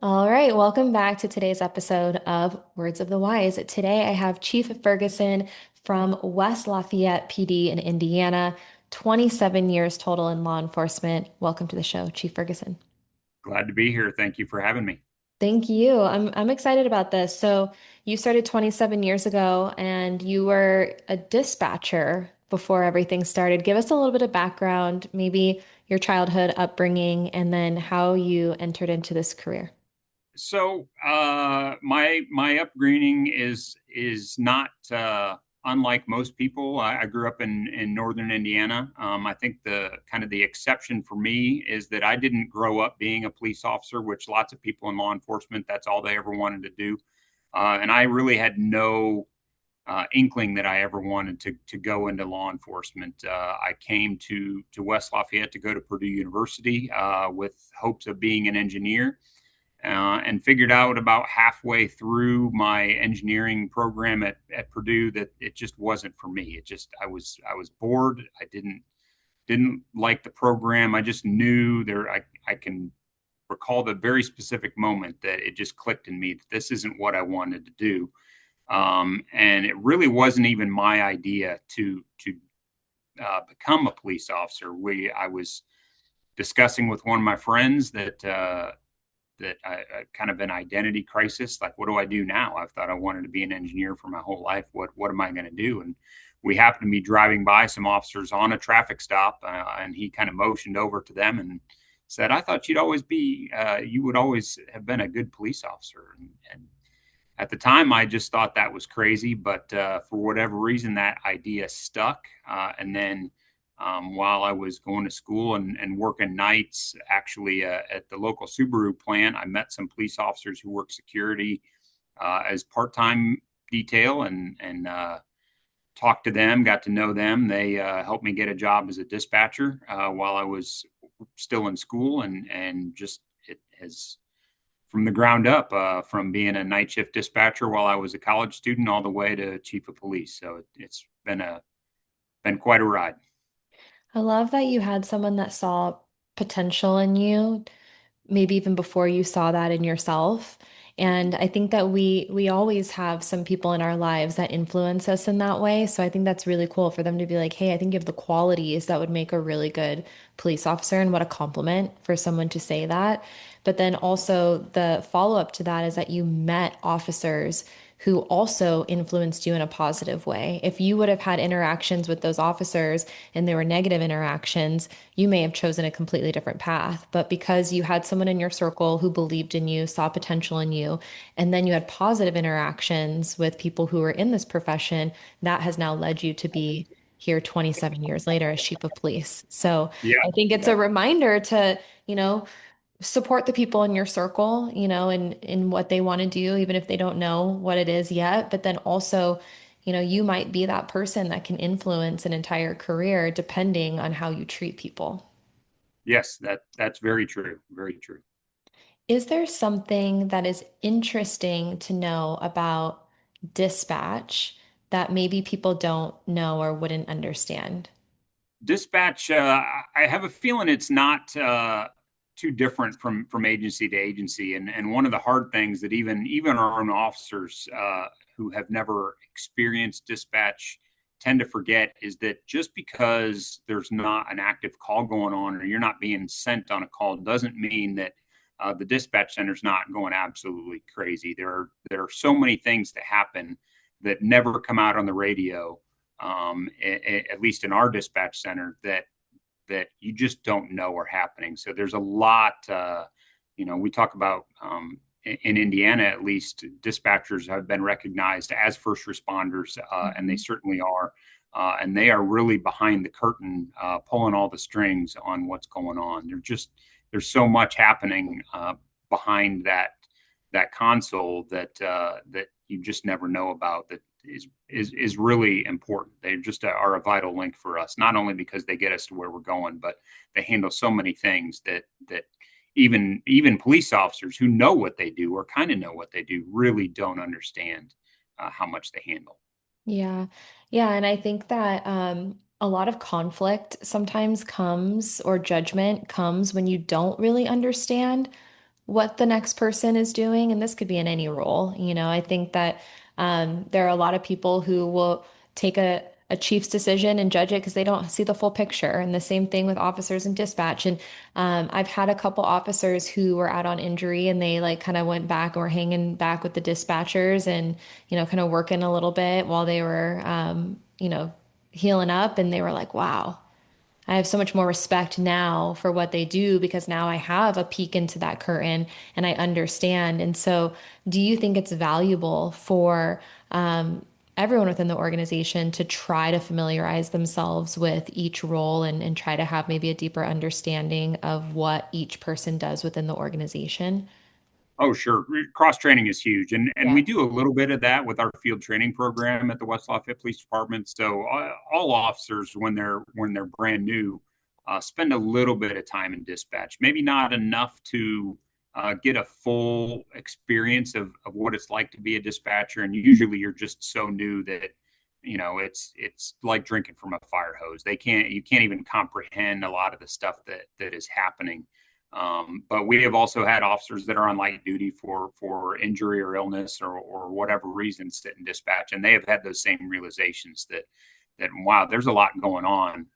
All right, welcome back to today's episode of Words of the Wise. Today I have Chief Ferguson from West Lafayette PD in Indiana, 27 years total in law enforcement. Welcome to the show, Chief Ferguson. Glad to be here. Thank you for having me. Thank you. I'm excited about this. So, you started 27 years ago and you were a dispatcher before everything started. Give us a little bit of background, maybe your childhood upbringing, and then how you entered into this career. My upbringing is not unlike most people. I grew up in northern Indiana. I think the exception for me is that I didn't grow up being a police officer, which lots of people in law enforcement, that's all they ever wanted to do. And I really had no inkling that I ever wanted to go into law enforcement. I came to West Lafayette to go to Purdue University with hopes of being an engineer, and figured out about halfway through my engineering program at Purdue that it just wasn't for me. I was bored. I didn't like the program. I just knew I can recall the very specific moment that it just clicked in me that this isn't what I wanted to do. And it really wasn't even my idea to become a police officer. I was discussing with one of my friends that kind of an identity crisis. Like, what do I do now? I thought I wanted to be an engineer for my whole life. What am I going to do? And we happened to be driving by some officers on a traffic stop, and he kind of motioned over to them and said, "I thought you would always have been a good police officer." And at the time, I just thought that was crazy, but for whatever reason, that idea stuck. And then while I was going to school and working nights, actually at the local Subaru plant, I met some police officers who work security as part-time detail, and talked to them, got to know them. They helped me get a job as a dispatcher while I was still in school, and just it has from the ground up, from being a night shift dispatcher while I was a college student all the way to chief of police. So it's been quite a ride. I love that you had someone that saw potential in you, maybe even before you saw that in yourself. And I think that we always have some people in our lives that influence us in that way. So I think that's really cool for them to be like, "Hey, I think you have the qualities that would make a really good police officer." And what a compliment for someone to say that. But then also the follow-up to that is that you met officers who also influenced you in a positive way. If you would have had interactions with those officers and they were negative interactions, you may have chosen a completely different path. But because you had someone in your circle who believed in you, saw potential in you, and then you had positive interactions with people who were in this profession, that has now led you to be here 27 years later as chief of police. So Yeah, I think it's yeah. a reminder to, support the people in your circle, in what they want to do, even if they don't know what it is yet. But then also, you might be that person that can influence an entire career depending on how you treat people. Yes, that's very true. Very true. Is there something that is interesting to know about dispatch that maybe people don't know or wouldn't understand? Dispatch, I have a feeling it's not too different from agency to agency. And one of the hard things that even our own officers who have never experienced dispatch tend to forget is that just because there's not an active call going on or you're not being sent on a call doesn't mean that the dispatch center's not going absolutely crazy. There are so many things that happen that never come out on the radio, at least in our dispatch center, that you just don't know are happening. So there's a lot. We talk about, in Indiana, at least, dispatchers have been recognized as first responders, and they Mhm. certainly are. And they are really behind the curtain, pulling all the strings on what's going on. There's so much happening behind that console that you just never know about, that is really important. They just are a vital link for us, not only because they get us to where we're going, but they handle so many things that even police officers who know what they do or kind of know what they do really don't understand how much they handle. Yeah. Yeah. And I think that a lot of conflict sometimes comes or judgment comes when you don't really understand what the next person is doing, and this could be in any role. I think that there are a lot of people who will take a chief's decision and judge it because they don't see the full picture. And the same thing with officers and dispatch. And I've had a couple officers who were out on injury and they like kind of went back and were hanging back with the dispatchers and, kind of working a little bit while they were, healing up. And they were like, wow. I have so much more respect now for what they do because now I have a peek into that curtain and I understand. And so, do you think it's valuable for everyone within the organization to try to familiarize themselves with each role and try to have maybe a deeper understanding of what each person does within the organization? Oh, sure. Cross training is huge, and we Yeah. do a little bit of that with our field training program at the West Lafayette Police Department. So all officers, when they're brand new, spend a little bit of time in dispatch. Maybe not enough to get a full experience of what it's like to be a dispatcher. And usually, you're just so new that it's like drinking from a fire hose. You can't even comprehend a lot of the stuff that is happening. But we have also had officers that are on light duty for injury or illness or whatever reason sit in dispatch, and they have had those same realizations that wow, there's a lot going on,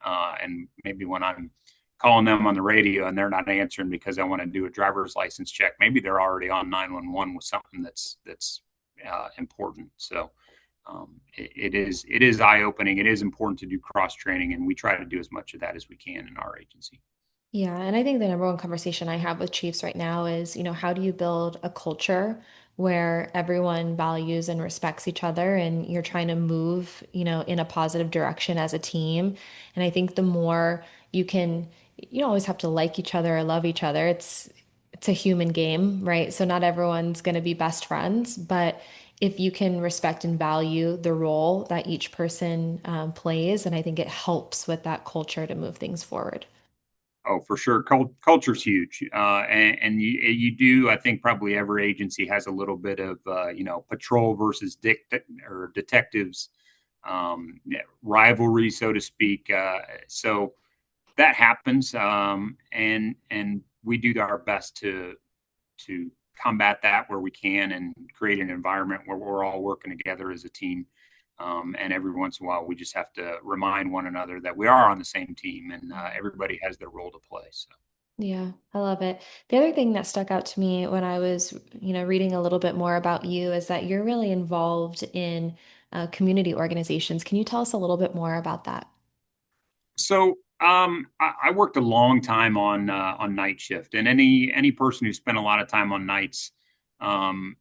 and maybe when I'm calling them on the radio and they're not answering because I want to do a driver's license check, maybe they're already on 911 with something that's important. So it is eye opening. It is important to do cross training, and we try to do as much of that as we can in our agency. Yeah, and I think the number one conversation I have with chiefs right now is, how do you build a culture where everyone values and respects each other and you're trying to move, in a positive direction as a team. And I think the more you don't always have to like each other or love each other. It's a human game, right? So not everyone's going to be best friends, but if you can respect and value the role that each person plays, and I think it helps with that culture to move things forward. Oh, for sure. Culture's huge, and you do. I think probably every agency has a little bit of patrol versus or detectives yeah, rivalry, so to speak. So that happens, and we do our best to combat that where we can and create an environment where we're all working together as a team. And every once in a while, we just have to remind one another that we are on the same team and everybody has their role to play. So, Yeah, I love it. The other thing that stuck out to me when I was, reading a little bit more about you is that you're really involved in community organizations. Can you tell us a little bit more about that? I worked a long time on night shift, and any person who spent a lot of time on nights um,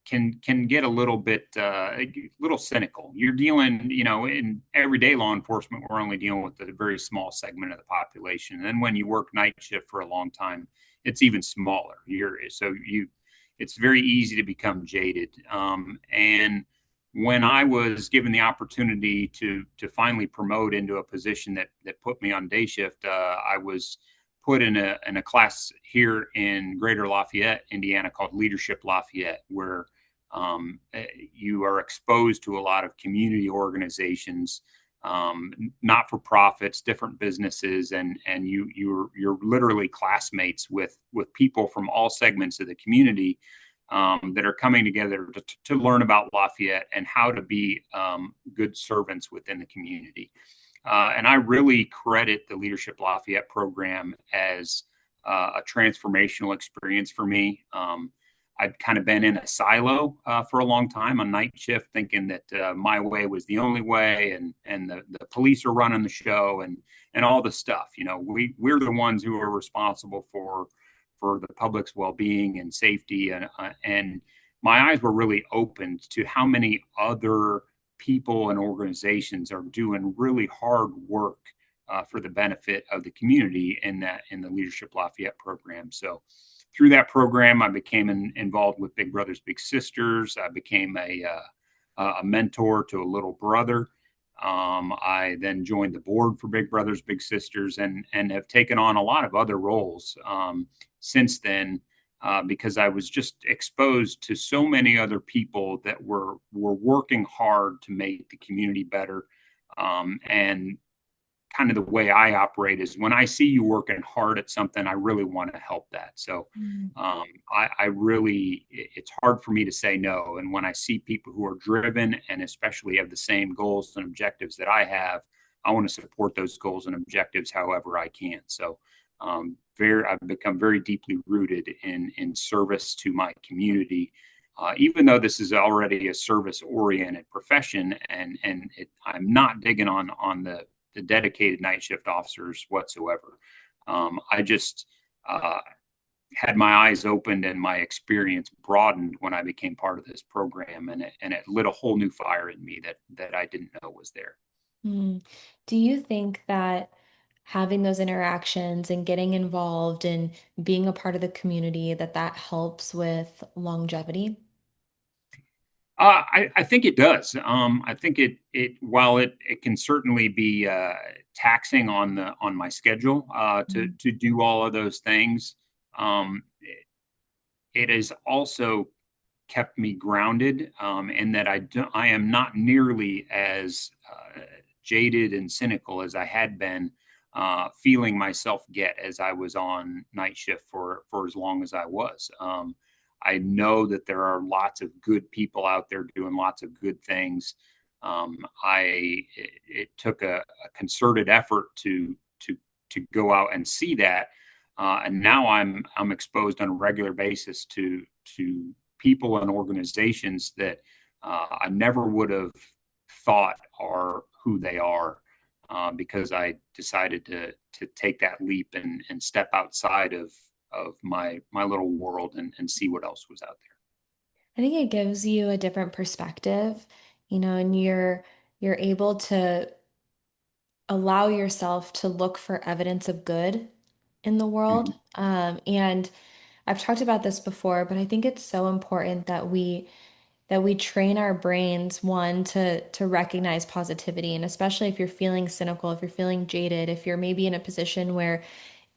can get a little cynical. You're dealing, in everyday law enforcement, we're only dealing with a very small segment of the population. And then when you work night shift for a long time, it's even smaller. It's very easy to become jaded. And when I was given the opportunity to finally promote into a position that put me on day shift, I was put in a class here in Greater Lafayette, Indiana, called Leadership Lafayette, where you are exposed to a lot of community organizations, not for profits, different businesses, and you're literally classmates with people from all segments of the community that are coming together to learn about Lafayette and how to be good servants within the community. And I really credit the Leadership Lafayette program as a transformational experience for me. I'd kind of been in a silo for a long time on night shift, thinking that my way was the only way, and the police are running the show, and all the stuff. We're the ones who are responsible for the public's well-being and safety, and my eyes were really opened to how many other people and organizations are doing really hard work for the benefit of the community in the Leadership Lafayette program. So through that program, I became involved with Big Brothers Big Sisters. I became a mentor to a little brother. I then joined the board for Big Brothers Big Sisters and have taken on a lot of other roles since then. Because I was just exposed to so many other people that were working hard to make the community better, and kind of the way I operate is when I see you working hard at something, I really want to help that. So Mm. I really, it's hard for me to say no. And when I see people who are driven and especially have the same goals and objectives that I have, I want to support those goals and objectives however I can. So I've become very deeply rooted in service to my community. Even though this is already a service-oriented profession, I'm not digging on the dedicated night shift officers whatsoever. I just had my eyes opened and my experience broadened when I became part of this program, and it lit a whole new fire in me that I didn't know was there. Mm. Do you think that having those interactions and getting involved and being a part of the community that helps with longevity? I think it does. I think while it can certainly be taxing on my schedule Mm. to do all of those things. It has also kept me grounded in that I am not nearly as jaded and cynical as I had been feeling myself get as I was on night shift for as long as I was. I know that there are lots of good people out there doing lots of good things. It took a concerted effort to go out and see that, and now I'm exposed on a regular basis to people and organizations that I never would have thought are who they are because I decided to take that leap and step outside of my little world and see what else was out there. I think it gives you a different perspective, and you're able to allow yourself to look for evidence of good in the world. Mhm. And I've talked about this before, but I think it's so important that we train our brains, one, to recognize positivity. And especially if you're feeling cynical, if you're feeling jaded, if you're maybe in a position where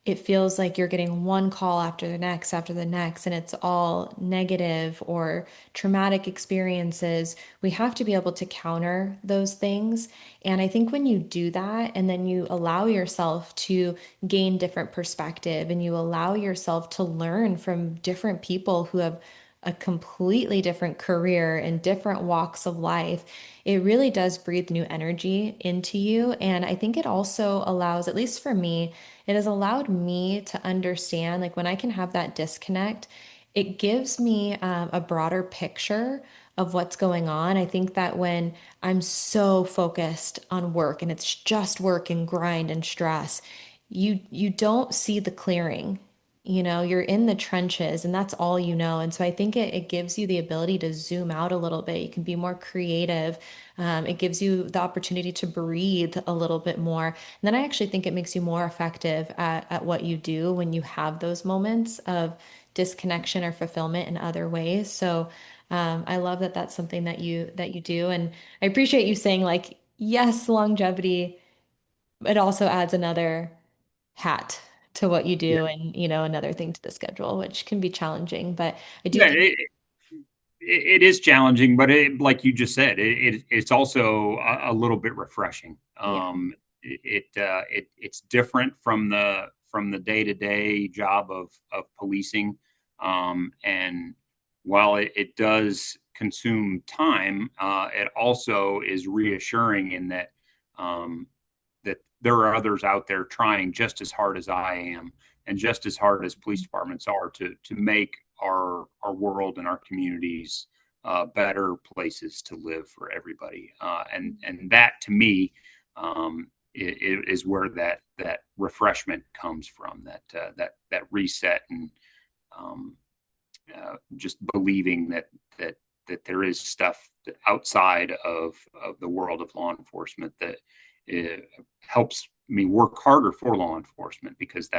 it feels like you're getting one call after the next, and it's all negative or traumatic experiences. We have to be able to counter those things. And I think when you do that, and then you allow yourself to gain different perspective, and you allow yourself to learn from different people who have a completely different career and different walks of life, it really does breathe new energy into you. And I think it also allows, at least for me, it has allowed me to understand, like when I can have that disconnect, it gives me a broader picture of what's going on. I think that when I'm so focused on work and it's just work and grind and stress, you don't see the clearing. You're in the trenches and that's all you know. And so I think it gives you the ability to zoom out a little bit. You can be more creative. It gives you the opportunity to breathe a little bit more. And then I actually think it makes you more effective at what you do when you have those moments of disconnection or fulfillment in other ways. So I love that that's something that you do. And I appreciate you saying like, yes, longevity, it also adds another hat to what you Yeah, do and another thing to the schedule, which can be challenging. But I do yeah. think, It is challenging, but like you just said, it's also a little bit refreshing. yeah. It's different from the day to day job of policing, and while it does consume time, it also is reassuring in that there are others out there trying just as hard as I am and just as hard as police departments are to make our world and our communities better places to live for everybody. And that to me is where that refreshment comes from. That reset and just believing that there is stuff outside of the world of law enforcement that helps me work harder for law enforcement because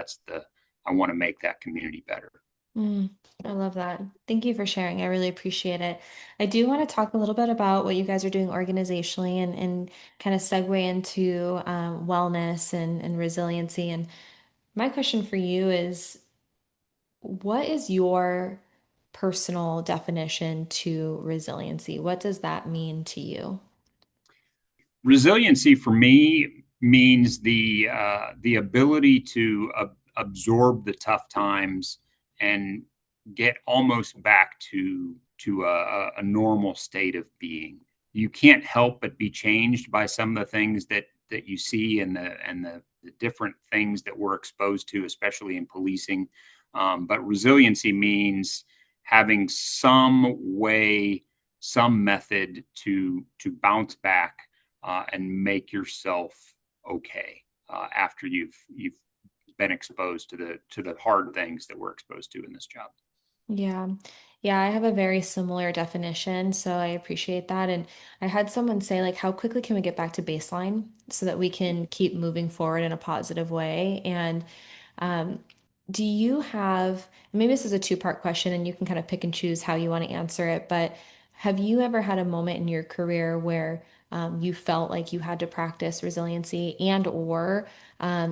I want to make that community better. Mm, I love that. Thank you for sharing. I really appreciate it. I do want to talk a little bit about what you guys are doing organizationally and kind of segue into wellness and resiliency. And my question for you is, what is your personal definition to resiliency? What does that mean to you? Resiliency for me means the ability to absorb the tough times and get almost back to a normal state of being. You can't help but be changed by some of the things that you see and the different things that we're exposed to, especially in policing. But resiliency means having some way, some method to bounce back and make yourself okay after you've been exposed to the hard things that we're exposed to in this job. Yeah. Yeah, I have a very similar definition, so I appreciate that. And I had someone say, like, how quickly can we get back to baseline so that we can keep moving forward in a positive way? And um, do you have, maybe this is a two-part question and you can kind of pick and choose how you want to answer it, but have you ever had a moment in your career where you felt like you had to practice resiliency and or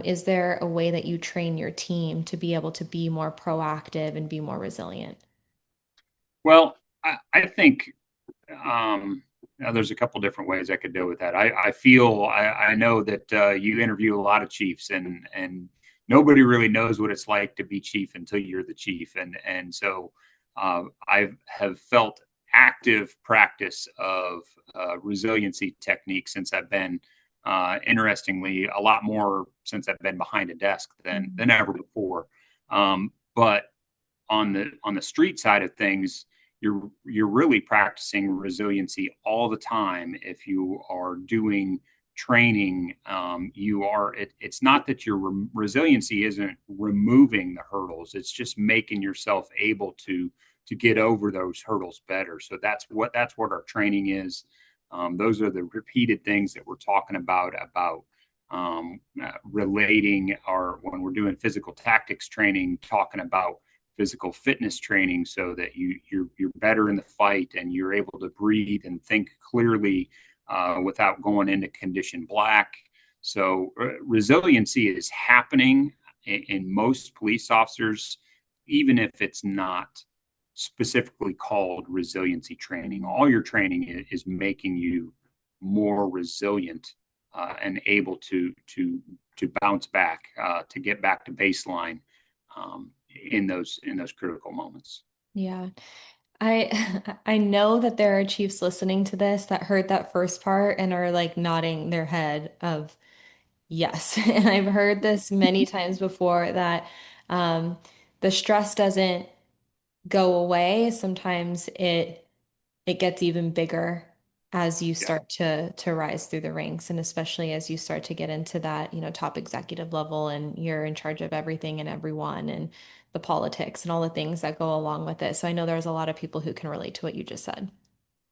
is there a way that you train your team to be able to be more proactive and be more resilient? Well, I think now there's a couple different ways I could deal with that. I know that you interview a lot of chiefs, and nobody really knows what it's like to be chief until you're the chief, and so I have felt active practice of resiliency techniques since I've been, interestingly, a lot more since I've been behind a desk than ever before. But on the street side of things, you're really practicing resiliency all the time. If you are doing training, it's not that your resiliency isn't removing the hurdles, it's just making yourself able to get over those hurdles better. So that's what our training is. Those are the repeated things that we're talking about relating our, when we're doing physical tactics training, talking about physical fitness training so that you're better in the fight and you're able to breathe and think clearly without going into condition black. So resiliency is happening in most police officers, even if it's not specifically called resiliency training. All your training is making you more resilient and able to bounce back, to get back to baseline in those critical moments. Yeah. I know that there are chiefs listening to this that heard that first part and are like nodding their head of yes. And I've heard this many times before that um, the stress doesn't go away. Sometimes it gets even bigger as you Yeah. start to rise through the ranks, and especially as you start to get into that, top executive level and you're in charge of everything and everyone and the politics and all the things that go along with it. So I know there's a lot of people who can relate to what you just said.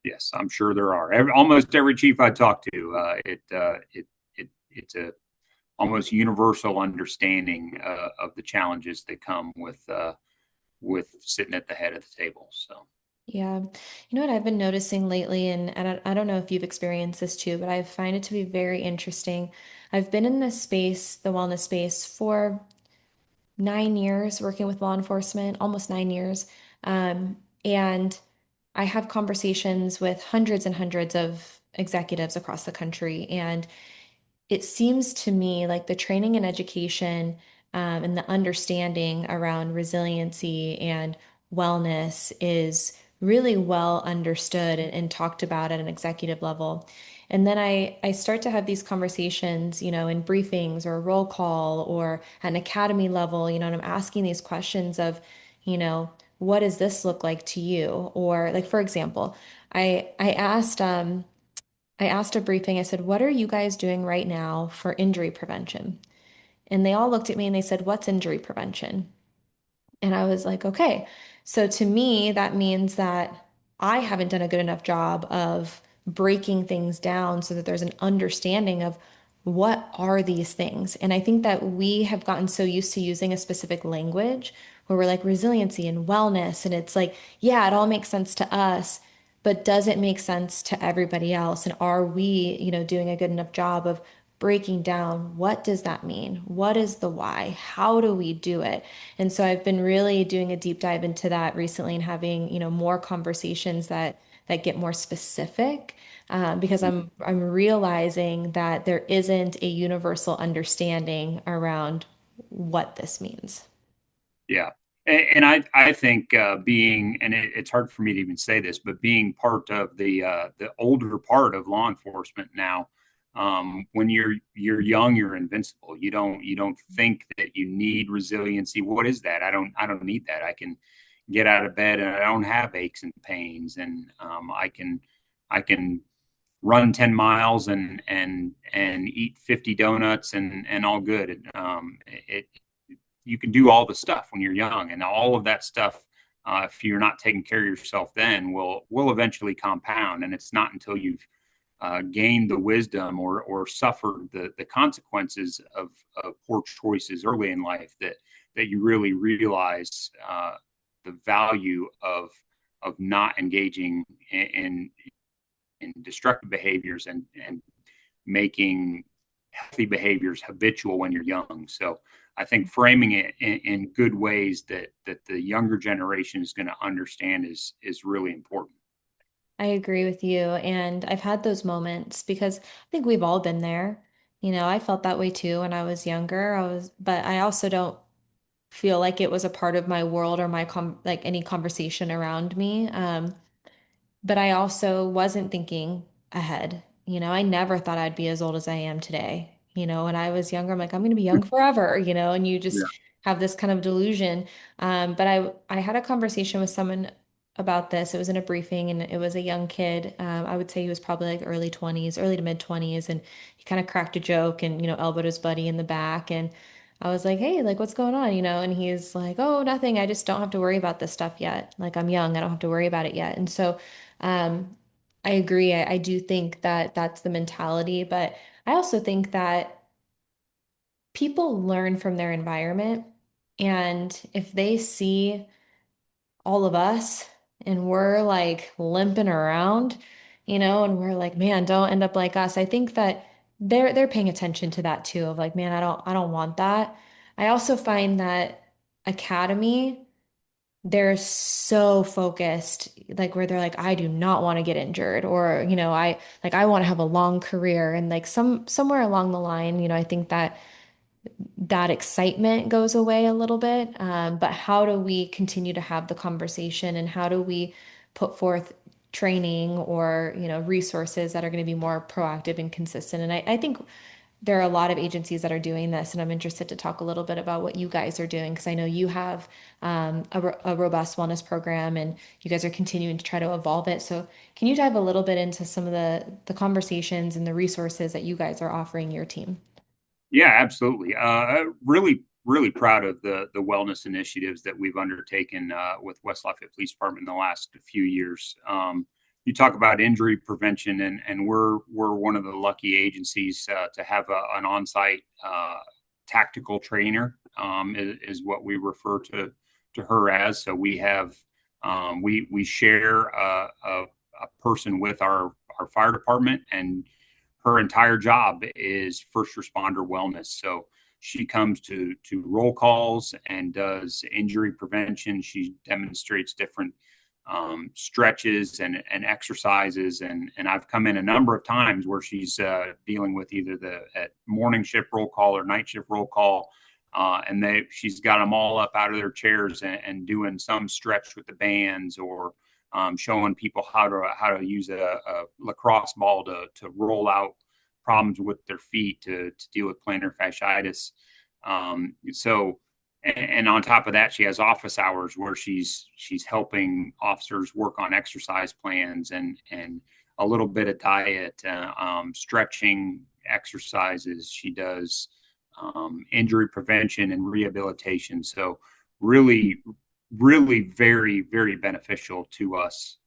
Yes, I'm sure there are. Almost every chief I talk to, it's a almost universal understanding of the challenges that come with sitting at the head of the table. So Yeah. You know what I've been noticing lately, and I don't know if you've experienced this too, but I find it to be very interesting. I've been in this space, the wellness space, for 9 years working with law enforcement, almost 9 years. And I have conversations with hundreds and hundreds of executives across the country. And it seems to me like the training and education and the understanding around resiliency and wellness is really well understood and talked about at an executive level. And then I start to have these conversations, in briefings or a roll call or at an academy level, and I'm asking these questions of, what does this look like to you? Or like, for example, I asked I asked a briefing, I said, what are you guys doing right now for injury prevention? And they all looked at me and they said, what's injury prevention? And I was like, okay. So to me, that means that I haven't done a good enough job of breaking things down so that there's an understanding of what are these things. And I think that we have gotten so used to using a specific language where we're like resiliency and wellness. And it's like, yeah, it all makes sense to us, but does it make sense to everybody else? And are we, doing a good enough job of breaking down what does that mean? What is the why? How do we do it? And so I've been really doing a deep dive into that recently and having, more conversations that get more specific because I'm realizing that there isn't a universal understanding around what this means. Yeah. And I think being, and it's hard for me to even say this, but being part of the older part of law enforcement now, when you're young, you're invincible. You don't think that you need resiliency. What is that? I don't need that. I can get out of bed and I don't have aches and pains, and I can run 10 miles and eat 50 donuts and all good. It You can do all the stuff when you're young, and all of that stuff, if you're not taking care of yourself, then will eventually compound. And it's not until you've gained the wisdom or suffered the consequences of poor choices early in life that you really realize the value of not engaging in destructive behaviors and making healthy behaviors habitual when you're young. So I think framing it in good ways that the younger generation is going to understand is really important. I agree with you. And I've had those moments because I think we've all been there. I felt that way too when I was younger. But I also don't feel like it was a part of my world or like any conversation around me. But I also wasn't thinking ahead. I never thought I'd be as old as I am today. When I was younger, I'm like, I'm going to be young forever, and you Yeah. just have this kind of delusion. But I had a conversation with someone about this. It was in a briefing and it was a young kid. I would say he was probably like early 20s, early to mid 20s. And he kind of cracked a joke and, elbowed his buddy in the back. And I was like, hey, like, what's going on? And he's like, oh, nothing. I just don't have to worry about this stuff yet. Like, I'm young. I don't have to worry about it yet. And so, um, I agree. I do think that that's the mentality, but I also think that people learn from their environment. And if they see all of us and we're like limping around, and we're like, man, don't end up like us. I think that they're paying attention to that too, of like, man, I don't want that. I also find that academy they're so focused, like where they're like, I do not want to get injured, or, I want to have a long career. And like somewhere along the line, I think that that excitement goes away a little bit. But how do we continue to have the conversation and how do we put forth training or, resources that are going to be more proactive and consistent? And I think there are a lot of agencies that are doing this, and I'm interested to talk a little bit about what you guys are doing because I know you have a robust wellness program, and you guys are continuing to try to evolve it. So, can you dive a little bit into some of the conversations and the resources that you guys are offering your team? Yeah, absolutely. Really proud of the wellness initiatives that we've undertaken with West Lafayette Police Department in the last few years. You talk about injury prevention, and we're one of the lucky agencies to have an on-site tactical trainer, is what we refer to her as. So we have we share a person with our fire department, and her entire job is first responder wellness. So she comes to roll calls and does injury prevention. She demonstrates different stretches and exercises, and I've come in a number of times where she's dealing with either the at morning shift roll call or night shift roll call. And she's got them all up out of their chairs and doing some stretch with the bands, or showing people how to use a lacrosse ball to roll out problems with their feet to deal with plantar fasciitis. So, and on top of that, she has office hours where she's helping officers work on exercise plans and a little bit of diet, stretching exercises. She does injury prevention and rehabilitation. So, really, really very beneficial to us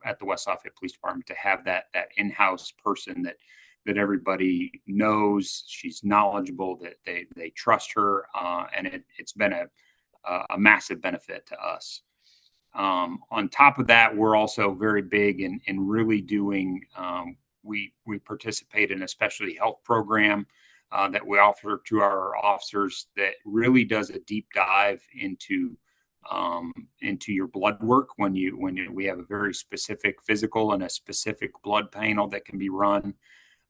at the West Lafayette Police Department to have that in-house person that everybody knows. She's knowledgeable, that they trust her, and it's been a massive benefit to us. On top of that, we're also very big in really doing we participate in a specialty health program that we offer to our officers that really does a deep dive into your blood work we have a very specific physical and a specific blood panel that can be run.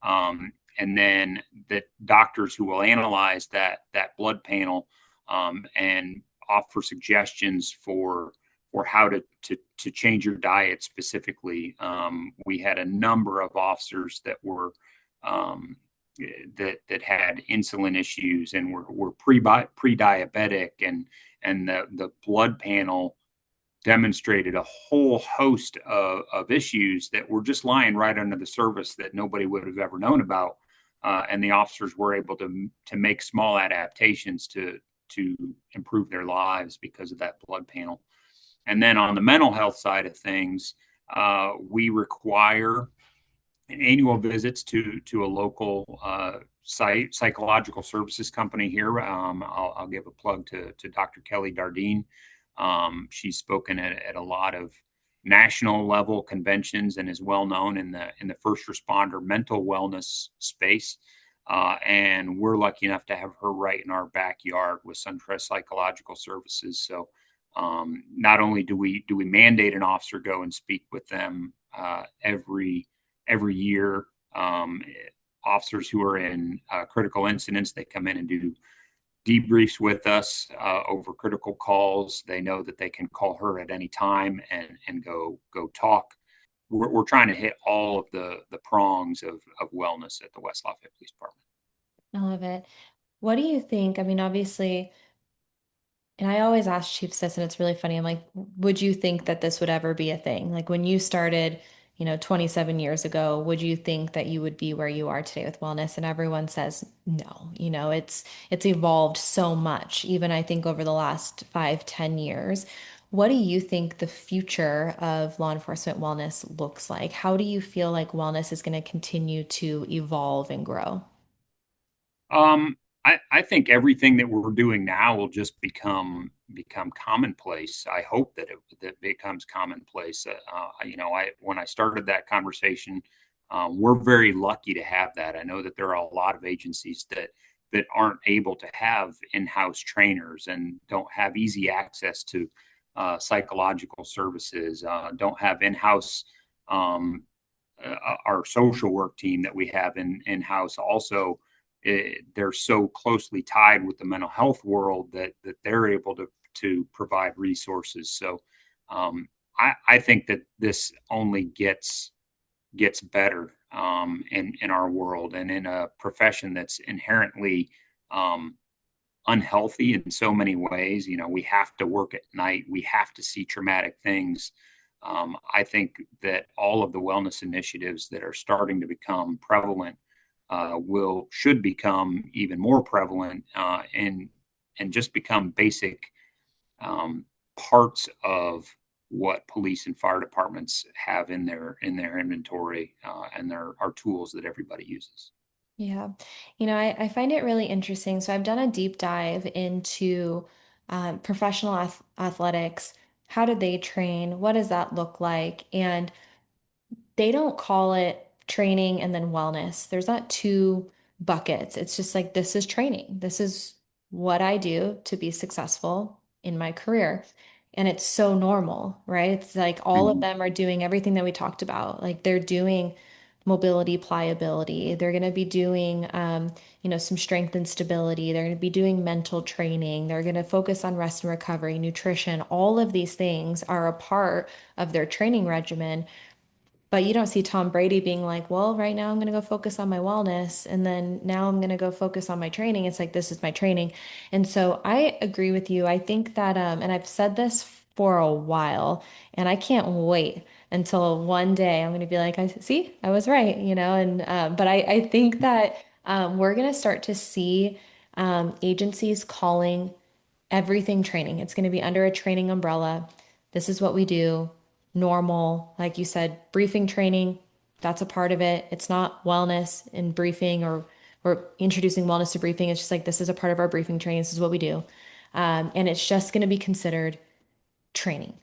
And then the doctors who will analyze that blood panel and offer suggestions for how to change your diet specifically. We had a number of officers that were that had insulin issues and were pre-diabetic, and the blood panel demonstrated a whole host of issues that were just lying right under the surface that nobody would have ever known about. And the officers were able to make small adaptations to improve their lives because of that blood panel. And then on the mental health side of things, we require annual visits to a local psychological services company here. I'll give a plug to Dr. Kelly Dardine. She's spoken at a lot of national level conventions and is well known in the first responder mental wellness space. And we're lucky enough to have her right in our backyard with Suntrust Psychological Services. So not only do we mandate an officer go and speak with them every year, officers who are in critical incidents, they come in and do debriefs with us over critical calls. They know that they can call her at any time and go talk. We're trying to hit all of the prongs of wellness at the West Lafayette Police Department. I love it. What do you think? I mean, obviously, and I always ask chiefs this, and it's really funny. I'm like, would you think that this would ever be a thing? Like when you started, 27 years ago, would you think that you would be where you are today with wellness? And everyone says no. It's evolved so much, even I think over the last 5, 10 years. What do you think the future of law enforcement wellness looks like? How do you feel like wellness is going to continue to evolve and grow? Um, I think everything that we're doing now will just become commonplace. I hope that becomes commonplace. When I started that conversation, we're very lucky to have that. I know that there are a lot of agencies that aren't able to have in-house trainers and don't have easy access to psychological services, don't have in-house our social work team that we have in-house also. They're so closely tied with the mental health world that they're able to provide resources. So I think that this only gets better in our world and in a profession that's inherently unhealthy in so many ways. We have to work at night. We have to see traumatic things. I think that all of the wellness initiatives that are starting to become prevalent should become even more prevalent and just become basic parts of what police and fire departments have in their inventory and our tools that everybody uses. Yeah. I find it really interesting. So I've done a deep dive into professional athletics. How do they train? What does that look like? And they don't call it training and then wellness. There's not two buckets. It's just like this is training. This is what I do to be successful in my career. And it's so normal, right? It's like all of Mhm. them are doing everything that we talked about. Like they're doing mobility, pliability. They're going to be doing, some strength and stability. They're going to be doing mental training. They're going to focus on rest and recovery, nutrition. All of these things are a part of their training regimen, but you don't see Tom Brady being like, well, right now I'm going to go focus on my wellness. And then now I'm going to go focus on my training. It's like, this is my training. And so I agree with you. I think that, and I've said this for a while, and I can't wait until one day I'm going to be like, I was right, and, but I think that we're going to start to see agencies calling everything training. It's going to be under a training umbrella. This is what we do. Normal, like you said, briefing training, that's a part of it. It's not wellness in briefing or introducing wellness to briefing. It's just like this is a part of our briefing training. This is what we do. And it's just going to be considered training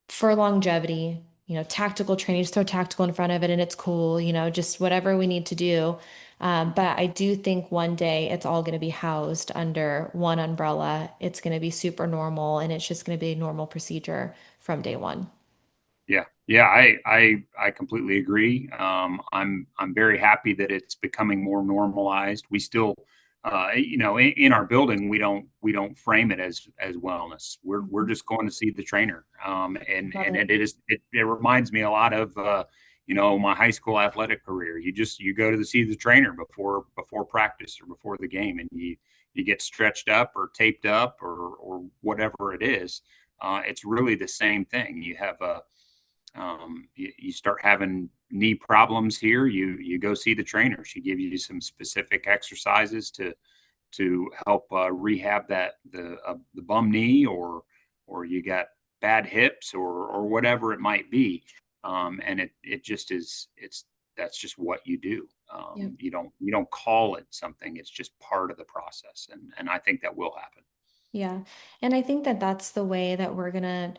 for longevity, tactical training, just throw tactical in front of it and it's cool, just whatever we need to do. But I do think one day it's all going to be housed under one umbrella. It's going to be super normal and it's just going to be a normal procedure from day one. Yeah, yeah, I completely agree. I'm very happy that it's becoming more normalized. We still, in our building, we don't frame it as wellness. We're just going to see the trainer. Love And it. it reminds me a lot of my high school athletic career. You go to see the trainer before practice or before the game, and you get stretched up or taped up or whatever it is. It's really the same thing. You start having knee problems here, you go see the trainer. She gives you some specific exercises to help rehab the bum knee, or you got bad hips, or whatever it might be. And it just is it's that's just what you do. Yep. You don't call it something. It's just part of the process, and I think that will happen. Yeah. And I think that that's the way that we're going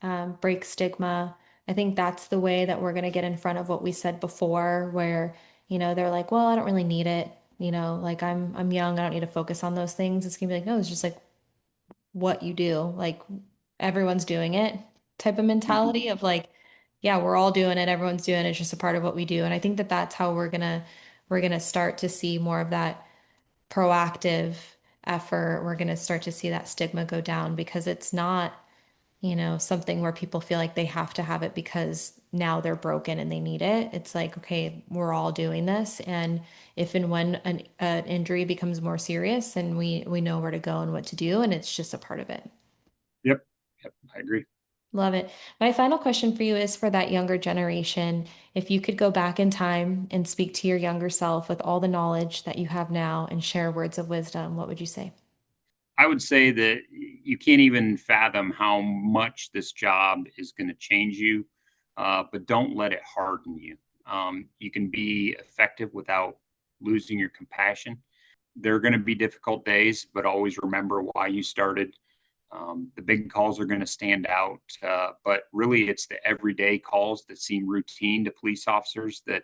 to break stigma. I think that's the way that we're going to get in front of what we said before, where, they're like, well, I don't really need it. Like I'm young. I don't need to focus on those things. It's gonna be like, no, it's just like what you do. Like everyone's doing it type of Mhm. mentality of like, yeah, we're all doing it. Everyone's doing it. It's just a part of what we do. And I think that that's how we're gonna start to see more of that proactive effort. We're going to start to see that stigma go down because it's not, something where people feel like they have to have it because now they're broken and they need it. It's like, okay, we're all doing this. And if and when an injury becomes more serious, and we know where to go and what to do, and it's just a part of it. Yep, yep, I agree. Love it. My final question for you is for that younger generation. If you could go back in time and speak to your younger self with all the knowledge that you have now and share words of wisdom, what would you say? I would say that you can't even fathom how much this job is going to change you, but don't let it harden you. You can be effective without losing your compassion. There are going to be difficult days, but always remember why you started. The big calls are going to stand out, but really it's the everyday calls that seem routine to police officers that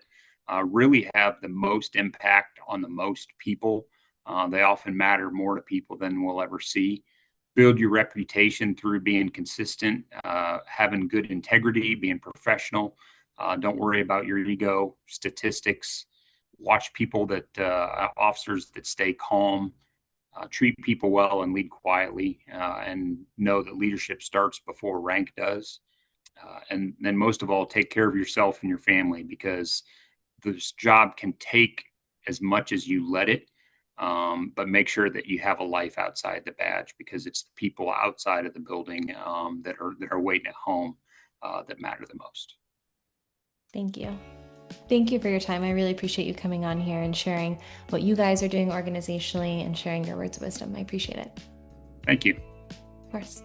really have the most impact on the most people. They often matter more to people than we'll ever see. Build your reputation through being consistent, having good integrity, being professional. Don't worry about your ego, statistics. Watch people officers that stay calm, treat people well, and lead quietly, and know that leadership starts before rank does. And then, most of all, take care of yourself and your family, because this job can take as much as you let it. But make sure that you have a life outside the badge, because it's the people outside of the building that are waiting at home that matter the most. Thank you. Thank you for your time. I really appreciate you coming on here and sharing what you guys are doing organizationally and sharing your words of wisdom. I appreciate it. Thank you. Of course.